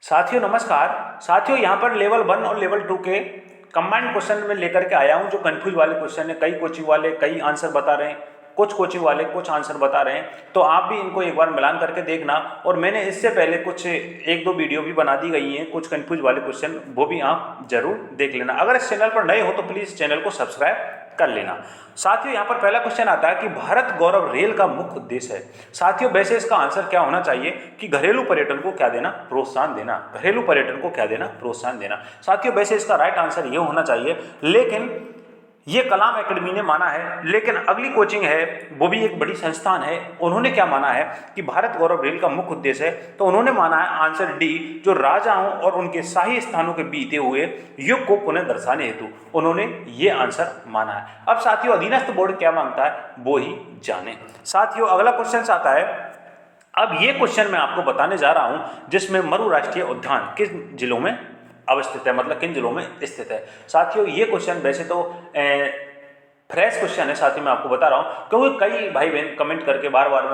साथियों नमस्कार। साथियों यहाँ पर लेवल 1 और लेवल 2 के कंबाइंड क्वेश्चन में लेकर के आया हूँ जो कंफ्यूज वाले क्वेश्चन है। कई कोचिंग वाले कई आंसर बता रहे हैं, कुछ कोचिंग वाले कुछ आंसर बता रहे हैं, तो आप भी इनको एक बार मिलान करके देखना। और मैंने इससे पहले कुछ एक दो वीडियो भी बना दी गई हैं कुछ कंफ्यूज वाले क्वेश्चन, वो भी आप जरूर देख लेना। अगर इस चैनल पर नए हो तो प्लीज़ चैनल को सब्सक्राइब कर लेना। साथियों यहाँ पर पहला क्वेश्चन आता है कि भारत गौरव रेल का मुख्य उद्देश्य है। साथियों वैसे इसका आंसर क्या होना चाहिए कि घरेलू पर्यटन को क्या देना, प्रोत्साहन देना। घरेलू पर्यटन को क्या देना, प्रोत्साहन देना। साथियों वैसे इसका राइट आंसर ये होना चाहिए, लेकिन ये कलाम एकेडमी ने माना है। लेकिन अगली कोचिंग है वो भी एक बड़ी संस्थान है, उन्होंने क्या माना है कि भारत गौरव रेल का मुख्य उद्देश्य है, तो उन्होंने माना है आंसर डी, जो राजाओं और उनके शाही स्थानों के बीते हुए युग को पुनः दर्शाने हेतु उन्होंने ये आंसर माना है। अब साथियों अधीनस्थ बोर्ड क्या मांगता है वो ही जाने। साथियों अगला क्वेश्चन आता है, अब ये क्वेश्चन मैं आपको बताने जा रहा हूं जिसमें मरु राष्ट्रीय उद्यान किस जिलों में अवस्थित है, मतलब किन जिलों में स्थित है। साथियों ये क्वेश्चन वैसे तो फ्रेश क्वेश्चन है साथियों, मैं आपको बता रहा हूँ क्योंकि कई भाई बहन कमेंट करके बार बार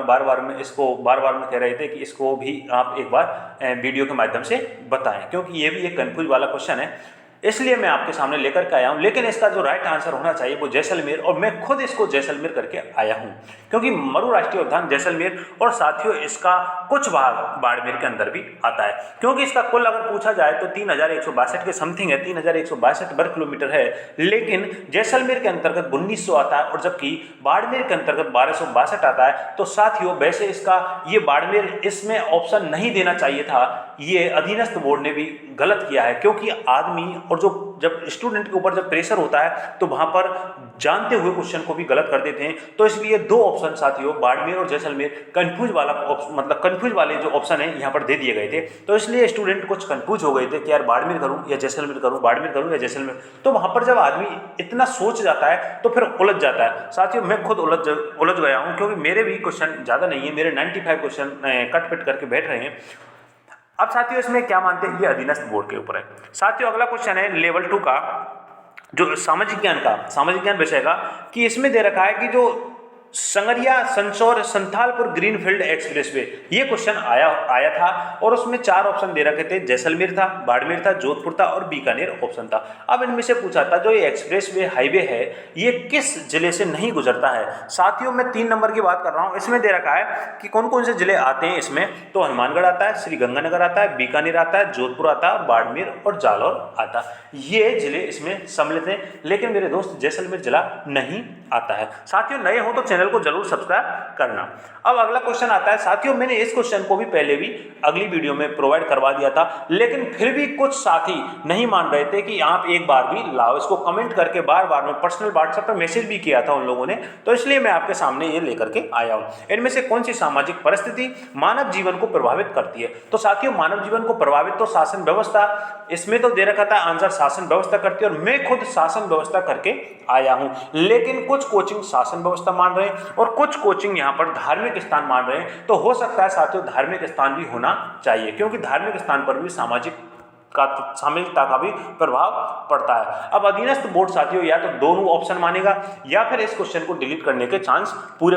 में कह रहे थे कि इसको भी आप एक बार वीडियो के माध्यम से बताएं, क्योंकि ये भी एक कंफ्यूज वाला क्वेश्चन है, इसलिए मैं आपके सामने लेकर के आया हूं। लेकिन इसका जो राइट आंसर होना चाहिए वो जैसलमेर, और मैं खुद इसको जैसलमेर करके आया हूं क्योंकि मरु राष्ट्रीय उद्यान जैसलमेर, और साथियों इसका कुछ भाग बाड़मेर के अंदर भी आता है, क्योंकि इसका कुल अगर पूछा जाए तो 3162 के समथिंग है, 3162 वर्ग किलोमीटर है, लेकिन जैसलमेर के अंतर्गत 1900 आता है और जबकि बाड़मेर के अंतर्गत 1262 आता है। तो साथियों वैसे इसका ये बाड़मेर इसमें ऑप्शन नहीं देना चाहिए था, ये अधीनस्थ बोर्ड ने भी गलत किया है, क्योंकि आदमी और जो जब स्टूडेंट के ऊपर जब प्रेशर होता है तो वहां पर जानते हुए क्वेश्चन को भी गलत कर देते हैं। तो इसलिए दो ऑप्शन साथियों बाड़मेर और जैसलमेर कंफ्यूज वाला मतलब कंफ्यूज वाले जो ऑप्शन है यहाँ पर दे दिए गए थे, तो इसलिए स्टूडेंट कुछ कंफ्यूज हो गए थे कि यार बाड़मेर करूं या जैसलमेर करूं, बाड़मेर करूं या जैसलमेर। तो वहां पर जब आदमी इतना सोच जाता है तो फिर उलझ जाता है। साथियों मैं खुद उलझ गया हूं क्योंकि मेरे भी क्वेश्चन ज्यादा नहीं है, मेरे 95 क्वेश्चन कट पिट करके बैठ रहे हैं। अब साथियों इसमें क्या मानते हैं, ये अधीनस्थ बोर्ड के ऊपर है। साथियों अगला क्वेश्चन है लेवल 2 का, जो सामाजिक ज्ञान विषय का, कि इसमें दे रखा है कि जो संगरिया संचौर संथालपुर ग्रीनफील्ड एक्सप्रेसवे, ये क्वेश्चन आया था और उसमें 4 ऑप्शन दे रखे थे, जैसलमेर था, बाड़मेर था, जोधपुर था और बीकानेर ऑप्शन था। अब इनमें से पूछा था जो ये एक्सप्रेसवे हाईवे है ये किस जिले से नहीं गुजरता है। साथियों मैं 3 नंबर की बात कर रहा हूँ, इसमें दे रखा है कि कौन कौन से जिले आते हैं इसमें, तो हनुमानगढ़ आता है, श्रीगंगानगर आता है, बीकानेर आता है, जोधपुर आता है, बाड़मेर और जालौर आता है, ये जिले इसमें सम्मिलित हैं। लेकिन मेरे दोस्त जैसलमेर जिला नहीं आता है। साथियों नए हो तो चैनल को जरूर सब्सक्राइब करना। अब अगला क्वेश्चन आता है, साथियों मैंने इस क्वेश्चन को भी पहले भी अगली वीडियो में प्रोवाइड करवा दिया था, लेकिन फिर भी कुछ साथी नहीं मान रहे थे कि आप एक बार भी लाओ इसको, कमेंट करके बार में पर्सनल व्हाट्सएप पर मैसेज भी किया था उन लोगों ने, तो इसलिए मैं आपके सामने ये लेकर के आया हूं। इनमें से कौन सी सामाजिक परिस्थिति मानव जीवन को प्रभावित करती है। तो साथियों मानव जीवन को प्रभावित तो शासन व्यवस्था, इसमें तो दे रखा था आंसर शासन व्यवस्था करती है, और मैं खुद शासन व्यवस्था करके आया हूं। लेकिन कुछ कोचिंग शासन व्यवस्था मान रहे हैं और कुछ कोचिंग यहां पर धार्मिक स्थान मान रहे हैं, तो हो सकता है साथियों धार्मिक स्थान भी होना चाहिए, क्योंकि धार्मिक स्थान पर भी सामाजिकता का भी प्रभाव पड़ता है। अब अधीनस्थ बोर्ड साथियों या तो दोनों ऑप्शन मानेगा या फिर इस क्वेश्चन को डिलीट करने के चांस पूरे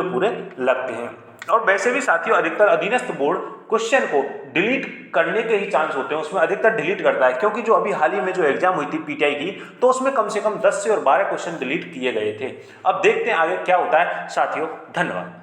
लगते हैं। और वैसे भी साथियों अधिकतर अधीनस्थ बोर्ड क्वेश्चन को डिलीट करने के ही चांस होते हैं, उसमें अधिकतर डिलीट करता है, क्योंकि जो अभी हाल ही में जो एग्जाम हुई थी पीटीआई की, तो उसमें कम से कम 10 से और 12 क्वेश्चन डिलीट किए गए थे। अब देखते हैं आगे क्या होता है साथियों। धन्यवाद।